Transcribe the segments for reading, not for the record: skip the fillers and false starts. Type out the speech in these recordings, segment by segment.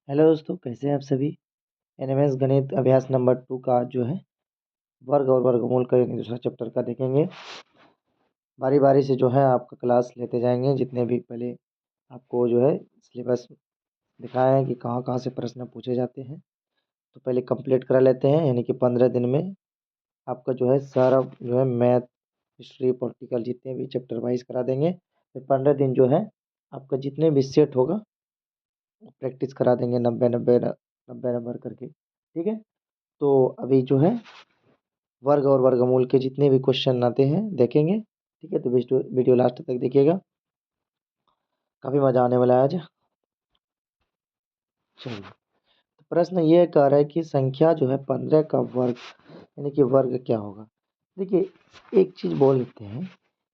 Hello दोस्तों, कैसे हैं आप सभी। एनएमएस गणित अभ्यास नंबर 2 का जो है वर्ग और वर्गमूल का यानी दूसरा चैप्टर का देखेंगे। बारी बारी से जो है आपका क्लास लेते जाएंगे। जितने भी पहले आपको जो है सिलेबस दिखाया है कि कहाँ कहाँ से प्रश्न पूछे जाते हैं, तो पहले कंप्लीट करा लेते हैं। यानी कि 15 दिन में आपका जो है सारा जो है मैथ, हिस्ट्री, पॉलिटिकल जितने भी चैप्टर वाइज करा देंगे। फिर 15 दिन जो है आपका जितने भी सेट होगा प्रैक्टिस करा देंगे 90 नंबर करके। ठीक है, तो अभी जो है वर्ग और वर्गमूल के जितने भी क्वेश्चन आते हैं देखेंगे। ठीक है, तो वीडियो लास्ट तक देखिएगा, काफ़ी मज़ा आने वाला है आज। चलिए, तो प्रश्न ये कह रहा है कि संख्या जो है 15 का वर्ग यानी कि वर्ग क्या होगा। देखिए, एक चीज़ बोल देते हैं,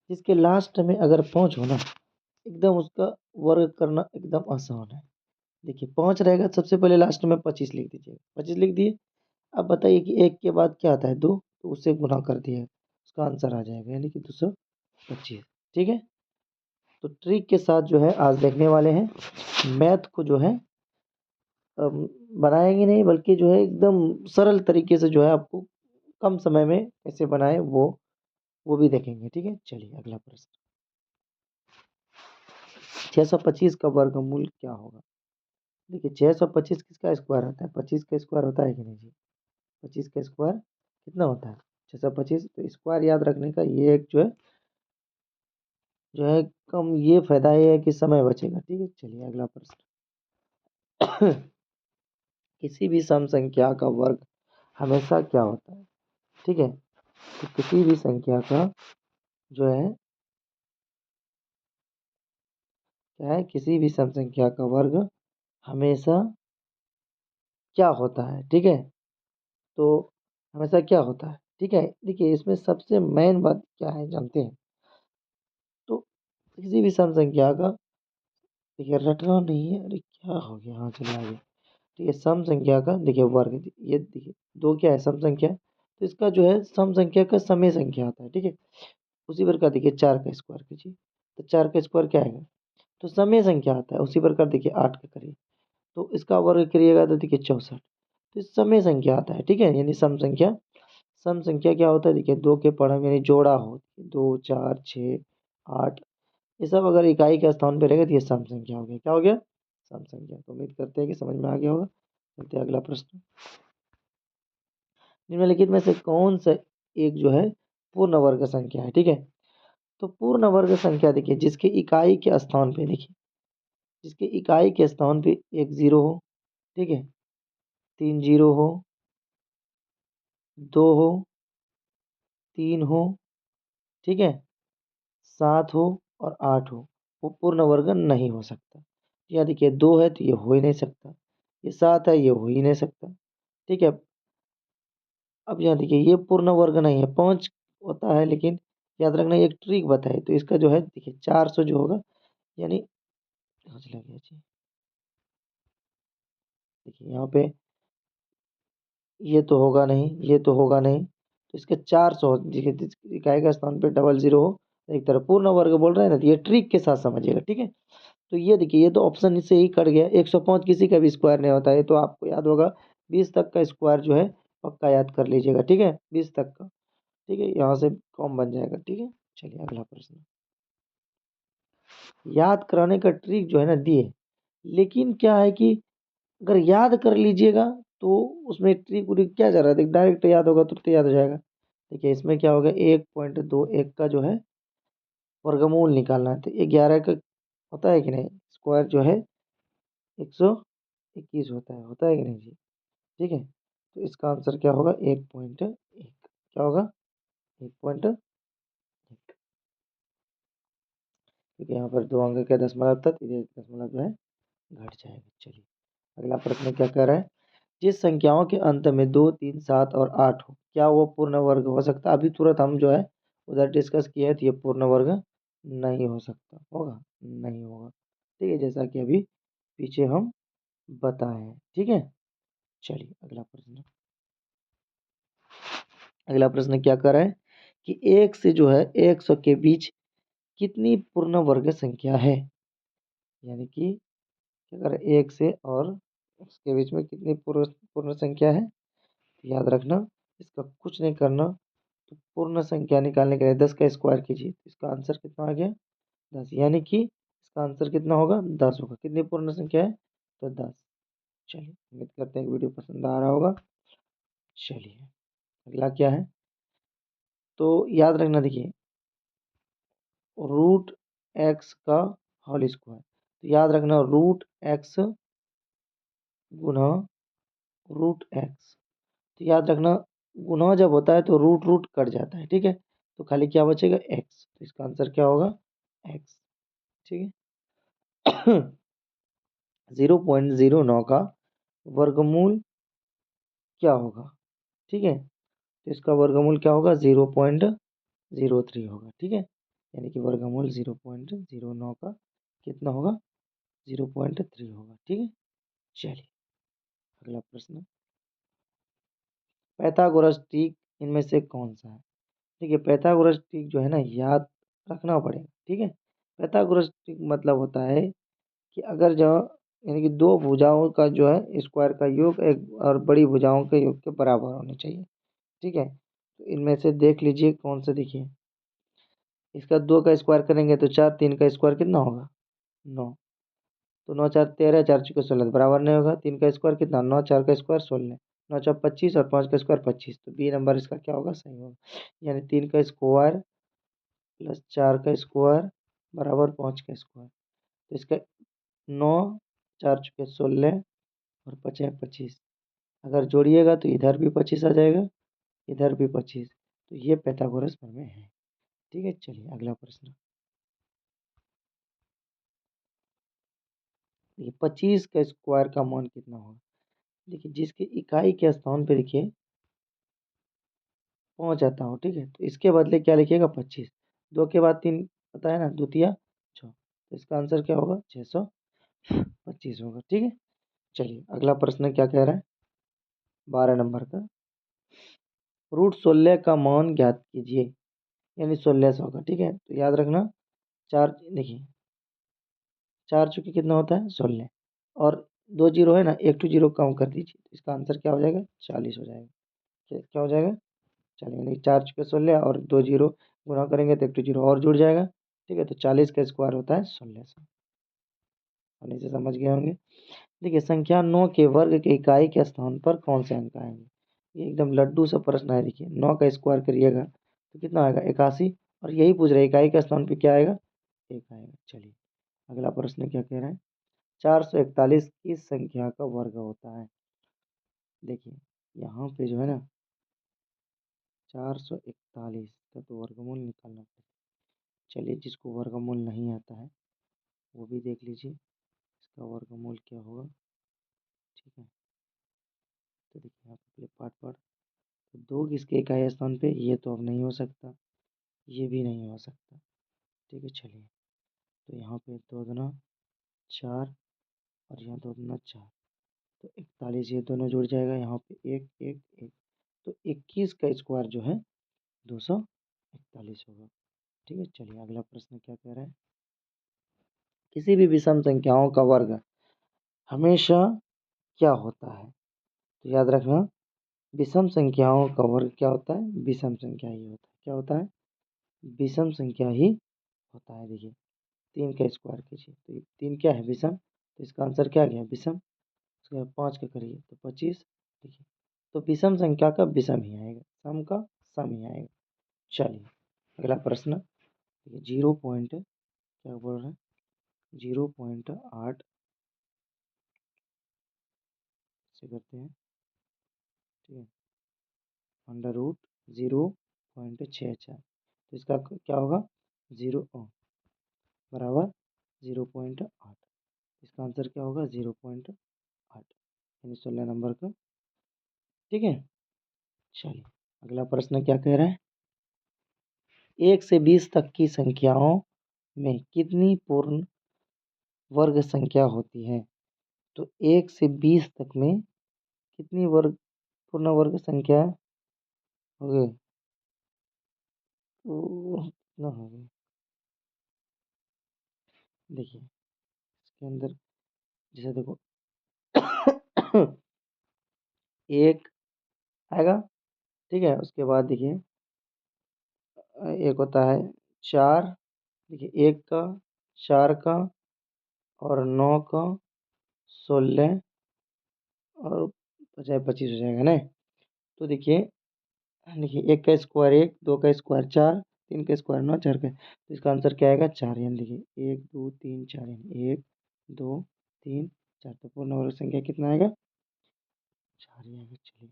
जिसके लास्ट में अगर पाँच हो ना, एकदम उसका वर्ग करना एकदम आसान है। देखिए, पाँच रहेगा, सबसे पहले लास्ट में 25 लिख दीजिए। 25 लिख दिए। अब बताइए कि एक के बाद क्या आता है, दो, तो उससे गुना कर दिए, उसका आंसर आ जाएगा यानी कि 225। ठीक है, तो ट्रिक के साथ जो है आज देखने वाले हैं। मैथ को जो है बनाएंगे नहीं, बल्कि जो है एकदम सरल तरीके से जो है आपको कम समय में कैसे बनाए वो भी देखेंगे। ठीक है, चलिए अगला प्रश्न। 625 का वर्गमूल क्या होगा। देखिए, 625 किसका स्क्वायर होता है, 25 का स्क्वायर होता है कि नहीं जी। 25 का स्क्वायर कितना होता है, 625। तो स्क्वायर याद रखने का ये एक जो है कम, ये फायदा ये है कि समय बचेगा। ठीक है, चलिए अगला प्रश्न। किसी भी सम संख्या का वर्ग हमेशा क्या होता है। ठीक है, तो किसी भी संख्या का जो है क्या है, किसी भी सम संख्या का वर्ग हमेशा क्या होता है। ठीक है, तो हमेशा क्या होता है। ठीक है, देखिए इसमें सबसे मेन बात क्या है जानते हैं। तो किसी भी सम संख्या का, देखिए रटना नहीं है, अरे क्या हो गया, हाँ चलिए आगे। ठीक है, सम संख्या का देखिए वर्ग, ये देखिए दो क्या है, सम संख्या है, तो इसका जो है सम संख्या का समय संख्या आता है। ठीक है, उसी प्रकार देखिए 4 का स्क्वायर कीजिए, तो 4 का स्क्वायर क्या आएगा, तो समय संख्या आता है। उसी प्रकार देखिए 8 का करिए, तो इसका वर्ग करिएगा तो देखिए 64, तो इस समय संख्या आता है। ठीक है, यानी सम संख्या, सम संख्या क्या होता है, देखिए दो के पढ़म यानी जोड़ा हो, 2 4 6 8, ये सब अगर इकाई के स्थान पे रहेगा तो ये सम संख्या हो गया। क्या हो गया, सम संख्या। तो उम्मीद करते हैं कि समझ में आ गया होगा। चलते हैं अगला प्रश्न। निम्नलिखित में से कौन सा एक जो है पूर्ण वर्ग संख्या है। ठीक है, तो पूर्ण वर्ग संख्या देखिए जिसके इकाई के स्थान पे, देखिए जिसके इकाई के स्थान पे एक जीरो हो, ठीक है, तीन जीरो हो, दो हो, तीन हो, ठीक है, सात हो और आठ हो, वो पूर्ण वर्ग नहीं हो सकता। या देखिए दो है तो ये हो ही नहीं सकता, ये सात है ये हो ही नहीं सकता। ठीक है, अब यहाँ देखिए ये पूर्ण वर्ग नहीं है, पाँच होता है, लेकिन याद रखना एक ट्रिक बताए, तो इसका जो है देखिए 400 जो होगा, यानी कहाँ चला गया जी, देखिए यहाँ पे ये तो होगा नहीं, ये तो होगा नहीं, तो इसके 400 देखिए इकाई का स्थान पे डबल जीरो हो, एक तरफ पूर्ण वर्ग बोल रहे हैं ना, तो ये ट्रिक के साथ समझिएगा। ठीक है, तो ये देखिए ये तो ऑप्शन से ही कट गया, 105 किसी का भी स्क्वायर नहीं होता है, तो आपको याद होगा 20 तक का स्क्वायर जो है पक्का याद कर लीजिएगा। ठीक है, 20 तक का। ठीक है, यहाँ से कम बन जाएगा। ठीक है, चलिए अगला प्रश्न। याद कराने का ट्रिक जो है ना दिए, लेकिन क्या है कि अगर याद कर लीजिएगा तो उसमें ट्रिक उरिक क्या जा रहा है, डायरेक्ट याद होगा तो याद हो जाएगा। देखिए इसमें क्या होगा, 1.21 का जो है वर्गमूल निकालना है, तो 11 का होता है कि नहीं, स्क्वायर जो है 121 होता है कि नहीं जी। ठीक है, तो इसका आंसर क्या होगा, 1.1, क्या होगा 1.1। ठीक है, यहाँ पर दो अंक का दशमलव था, तो एक दशमलव जो है घट जाएगा। चलिए अगला प्रश्न क्या कह रहा है, जिस संख्याओं के अंत में 2 3 7 और 8 हो, क्या वो पूर्ण वर्ग हो सकता है। अभी तुरंत हम जो है उधर डिस्कस किया है, तो ये पूर्ण वर्ग नहीं हो सकता, होगा नहीं होगा। ठीक है, जैसा कि अभी पीछे हम बताए हैं। ठीक है, चलिए अगला प्रश्न। अगला प्रश्न क्या कर रहा है कि एक से जो है 100 के बीच कितनी पूर्ण वर्ग संख्या है। यानी कि क्या कर रहा है, एक से और इसके बीच में कितनी पूर्ण पूर्ण संख्या है? याद रखना, इसका कुछ नहीं करना। तो पूर्ण संख्या निकालने के लिए 10 का स्क्वायर कीजिए, तो इसका आंसर कितना आ गया? 10, यानी कि इसका आंसर कितना होगा? 10 होगा। कितनी पूर्ण संख्या है? तो 10। चलिए, उम्मीद करते हैं कि वीडियो पसंद आ रहा होगा। चलिए, अगला क्या है? तो याद रखना, देखिए, रूट एक्स का होल स्क्वायर। तो याद रखना, रूट एक्स गुना रूट एक्स। तो याद रखना, गुना जब होता है तो रूट रूट कट जाता है, ठीक है। तो खाली क्या बचेगा? एक्स। तो इसका आंसर क्या होगा? एक्स, ठीक है। 0.09 का वर्गमूल क्या होगा? ठीक है, तो इसका वर्गमूल क्या होगा? 0.03 होगा, ठीक है। यानी कि वर्गमूल 0.09 का कितना होगा? 0.3 होगा, ठीक है। चलिए, अगला प्रश्न, पैथागोरस ट्रिक इनमें से कौन सा है? देखिए, पैथागोरस ट्रिक जो है ना, याद रखना पड़ेगा, ठीक है। पैथागोरस ट्रिक मतलब होता है कि अगर जो, यानी कि दो भुजाओं का जो है स्क्वायर का योग एक और बड़ी भुजाओं के योग के बराबर होने चाहिए, ठीक है। तो इनमें से देख लीजिए कौन सा। देखिए, इसका 2 का स्क्वायर करेंगे तो 4, 3 का स्क्वायर कितना होगा? 9। तो 9 4 13, 4 चौके 16, बराबर नहीं होगा। 3 का स्क्वायर कितना? 9, 4 का स्क्वायर 16, 9 4 25 और 5 का स्क्वायर 25। तो बी नंबर इसका क्या होगा? सही होगा। यानी 3 का स्क्वायर प्लस 4 का स्क्वायर बराबर 5 का स्क्वायर। तो इसका 9, 4 चौके 16 और 5 25। अगर जोड़िएगा तो इधर भी 25 आ जाएगा, इधर भी 25। तो ये पैथागोरस प्रमेय है, ठीक है। चलिए, अगला प्रश्न, देखिए, 25 का स्क्वायर का मान कितना होगा? देखिए, जिसकी इकाई के स्थान पे देखिए पहुंच जाता हो, ठीक है, तो इसके बदले क्या लिखिएगा? 25। 2 के बाद 3 पता है ना, द्वितीय 6। तो इसका आंसर क्या होगा? 625 होगा, ठीक है। चलिए, अगला प्रश्न क्या कह रहा है? 12 नंबर का, रूट 16 का मान ज्ञात कीजिए, यानी 1600 का, ठीक है। तो याद रखना, चार, देखिए, 4 चुके कितना होता है? 16। और 2 जीरो है ना, एक टू जीरो कम कर दीजिए, तो इसका आंसर क्या हो जाएगा? 40 हो जाएगा। क्या हो जाएगा? चलिए, यानी 4 चुके 16 और 2 जीरो गुना करेंगे तो एक टू जीरो और जुड़ जाएगा, ठीक है। तो 40 का स्क्वायर होता है 1600। हम इसे समझ गए होंगे। देखिए, संख्या 9 के वर्ग के इकाई के स्थान पर कौन से अंक आएंगे? ये एकदम लड्डू सा प्रश्न है। देखिए, 9 का स्क्वायर करिएगा तो कितना आएगा? 81। और यही पूछ रहे हैं, इकाई के स्थान पर क्या आएगा? 1 आएगा। चलिए, अगला प्रश्न क्या कह रहे हैं? 441 किस संख्या का वर्ग होता है? देखिए, यहाँ पे जो है ना, 441 का तो वर्गमूल निकालना पड़ेगा। चलिए, जिसको वर्गमूल नहीं आता है वो भी देख लीजिए, इसका वर्गमूल क्या होगा, ठीक है। तो देखिए, यहाँ पे पार्ट पार्ट, तो 2 किसके इकाई स्थान पे? ये तो अब नहीं हो सकता, ये भी नहीं हो सकता, ठीक है। चलिए, तो यहाँ पे 2 दूना 4 और यहाँ 2 दूना 4, तो 41, ये दोनों जुड़ जाएगा। यहाँ पे 1 1 1, तो 21 का स्क्वायर जो है 241 होगा, ठीक है। चलिए, अगला प्रश्न क्या कह रहा है? किसी भी विषम संख्याओं का वर्ग हमेशा क्या होता है? तो याद रखना, विषम संख्याओं का वर्ग क्या होता है? विषम संख्या ही होता है। क्या होता है? विषम संख्या ही होता है। देखिए, 3 का स्क्वायर कीजिए तो ये 3 क्या है? विषम। तो इसका आंसर क्या गया? विषम। उसके बाद 5 का करिए तो 25। देखिए, तो विषम संख्या का विषम ही आएगा, सम का सम ही आएगा। चलिए, अगला प्रश्न, देखिए, 0 पॉइंट क्या बोल रहे हैं? 0.8 से करते हैं, ठीक है, अंडर रूट 0.64। तो इसका क्या होगा? 0 बराबर 0.8। इसका आंसर क्या होगा? 0.8, यानी 16 नंबर का, ठीक है। चलिए, अगला प्रश्न क्या कह रहा है? 1 से 20 तक की संख्याओं में कितनी पूर्ण वर्ग संख्या होती है? तो 1 से 20 तक में कितनी वर्ग पूर्ण वर्ग संख्या हो गई? तो कितना हो गया? देखिए, इसके अंदर जैसे देखो, एक आएगा, ठीक है। उसके बाद देखिए एक होता है 4, देखिए 1 का, 4 का और 9 का, 16 और 25 हो जाएगा ना। तो देखिए 1 का स्क्वायर 1, 2 का स्क्वायर 4, 3 का स्क्वायर 9, 4 का, तो इसका आंसर क्या आएगा 4। यानी देखिए 1 2 3 4, यानी 1 2 3 4, तो पूर्ण वर्ग संख्या कितना आएगा 4 ही आएगा। चलिए,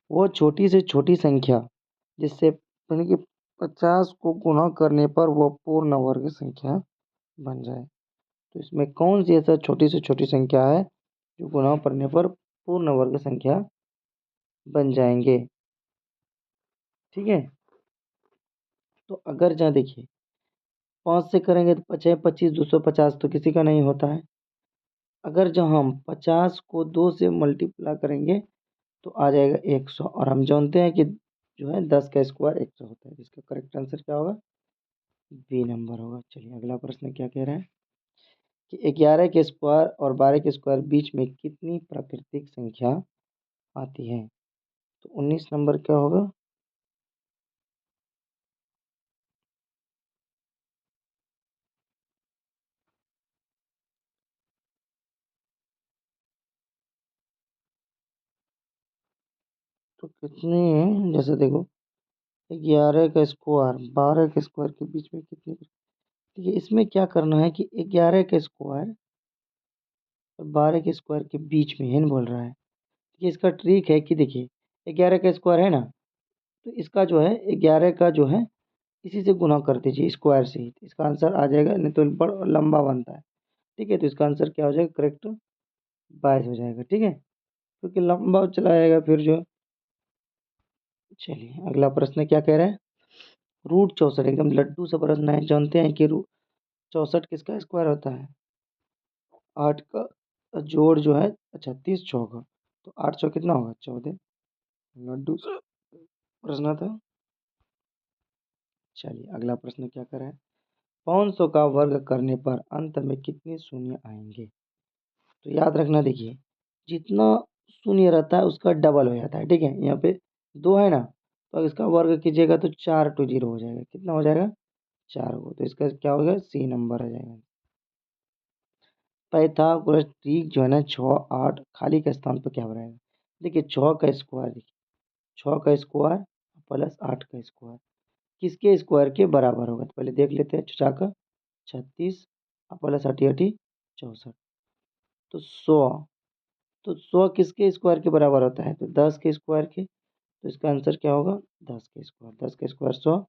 वो छोटी से छोटी संख्या जिससे यानी कि 50 को गुणा करने पर वो पूर्ण वर्ग संख्या बन जाए। तो इसमें कौन सी ऐसा छोटी से छोटी संख्या है जो गुणा करने पर पूर्ण वर्ग संख्या बन जाएंगे, ठीक है। तो अगर जहाँ देखिए 5 से करेंगे तो 5 25, 250 तो किसी का नहीं होता है। अगर जब हम 50 को 2 से मल्टीप्लाई करेंगे तो आ जाएगा 100, और हम जानते हैं कि जो है 10 का स्क्वायर 100 होता है, जिसका करेक्ट आंसर क्या होगा बी नंबर होगा। चलिए अगला प्रश्न क्या कह रहा है कि 11 के स्क्वायर और 12 के स्क्वायर बीच में कितनी प्राकृतिक संख्या आती है। तो 19 नंबर क्या होगा। तो कितनी है, जैसे देखो 11 का स्क्वायर 12 के स्क्वायर के बीच में कितनी, देखिए इसमें क्या करना है कि 11 के स्क्वायर और 12 के स्क्वायर के बीच में है ना बोल रहा है। देखिए इसका ट्रिक है कि देखिए 11 का स्क्वायर है ना, तो इसका जो है 11 का जो है इसी से गुना कर दीजिए स्क्वायर से ही, तो इसका आंसर आ जाएगा। नहीं तो बड़ा लंबा बनता है, ठीक है। तो इसका आंसर क्या हो जाएगा करेक्ट 22 हो जाएगा, ठीक है, क्योंकि लंबा चला जाएगा फिर जो। चलिए अगला प्रश्न क्या कह रहा है, रूट 64 एकदम लड्डू सा प्रश्न है। जानते हैं कि रूट 64 किसका स्क्वायर होता है 8 का जोड़ जो है, अच्छा 30 चौका, तो 8 चौ कितना होगा 14, लड्डू सा प्रश्न था। चलिए अगला प्रश्न क्या कर रहा है, 500 का वर्ग करने पर अंत में कितने शून्य आएंगे। तो याद रखना, देखिए जितना शून्य रहता है उसका डबल हो जाता है, ठीक है। यहाँ पे 2 है ना, तो अगर इसका वर्ग कीजिएगा तो 4 टू 0 हो जाएगा, कितना हो जाएगा 4 हो, तो इसका क्या हो गया सी नंबर आ जाएगा। पाइथागोरस ट्रिक जो है ना 6 8 खाली के स्थान पर क्या बनाएगा। देखिए 6 का स्क्वायर, देखिए 6 का स्क्वायर प्लस 8 का स्क्वायर किसके स्क्वायर के बराबर होगा, तो पहले देख लेते हैं। 4 का 36 प्लस 8 8 64, तो 100, तो 100 किसके स्क्वायर के बराबर होता है, तो 10 के स्क्वायर के, तो इसका आंसर क्या होगा 10 के स्क्वायर, 10 के स्क्वायर 100।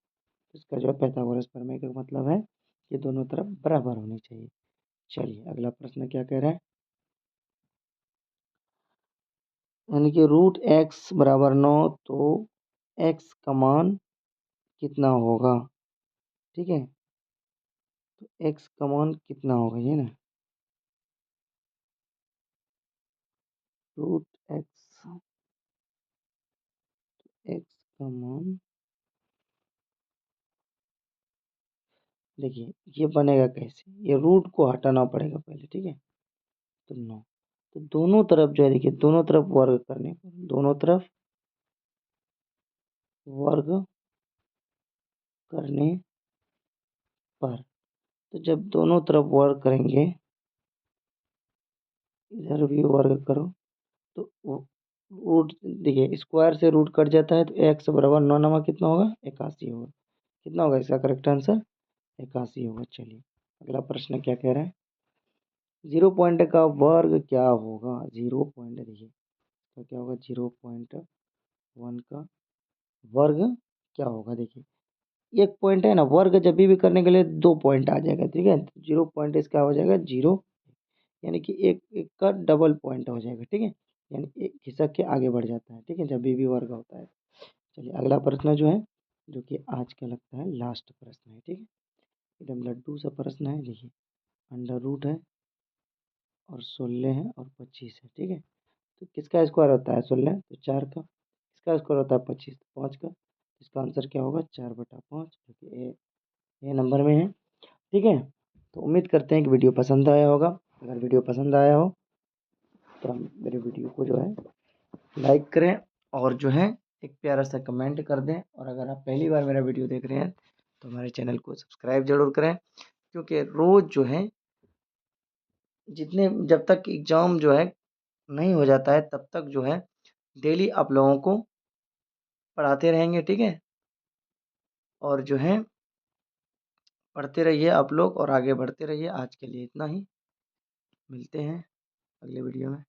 इसका जो है पाइथागोरस प्रमेय का मतलब है कि दोनों तरफ बराबर होनी चाहिए। चलिए अगला प्रश्न क्या कह रहा है, यानी कि √x = 9, तो x का मान कितना होगा, ठीक है। तो x का मान कितना होगा ये ना, √x, x का मान देखिए ये बनेगा कैसे, ये रूट को हटाना पड़ेगा पहले, ठीक है। तो 9, तो दोनों तरफ जो है देखिए दोनों तरफ वर्ग करने पर, दोनों तरफ वर्ग करने पर, तो जब दोनों तरफ वर्ग करेंगे, इधर भी वर्ग करो, तो रूट देखिए स्क्वायर से रूट कट जाता है, तो x बराबर 9 नमा कितना होगा 81 होगा। कितना होगा इसका करेक्ट आंसर 81 होगा। चलिए अगला प्रश्न क्या कह रहा है, 0 पॉइंट का वर्ग क्या होगा। 0 पॉइंट देखिए तो क्या होगा 0.1 का वर्ग क्या होगा। देखिए एक पॉइंट है ना, वर्ग जब भी करने के लिए 2 पॉइंट आ जाएगा, ठीक है। 0 पॉइंट इसका हो जाएगा 0, यानी कि एक एक का डबल पॉइंट हो जाएगा, ठीक है। यानी एक खिसक के आगे बढ़ जाता है, ठीक है, जब भी वर्ग होता है। चलिए अगला प्रश्न जो है, जो कि आज का लगता है लास्ट प्रश्न है, ठीक है, एकदम लड्डू सा प्रश्न है। देखिए अंडर रूट है और 16 है और 25 है, ठीक है। तो किसका स्क्वायर होता है 16, तो 4 का, किसका स्क्वायर होता है 25, तो 5 का। इसका आंसर क्या होगा 4/5, जो कि ए नंबर में है, ठीक है। तो उम्मीद करते हैं कि वीडियो पसंद आया होगा। अगर वीडियो पसंद आया हो तो हम मेरे वीडियो को जो है लाइक करें और जो है एक प्यारा सा कमेंट कर दें। और अगर आप पहली बार मेरा वीडियो देख रहे हैं तो हमारे चैनल को सब्सक्राइब ज़रूर करें, क्योंकि रोज़ जो है जब तक एग्ज़ाम जो है नहीं हो जाता है तब तक जो है डेली आप लोगों को पढ़ाते रहेंगे, ठीक है। और जो है पढ़ते रहिए आप लोग और आगे बढ़ते रहिए। आज के लिए इतना ही, मिलते हैं अगले वीडियो में।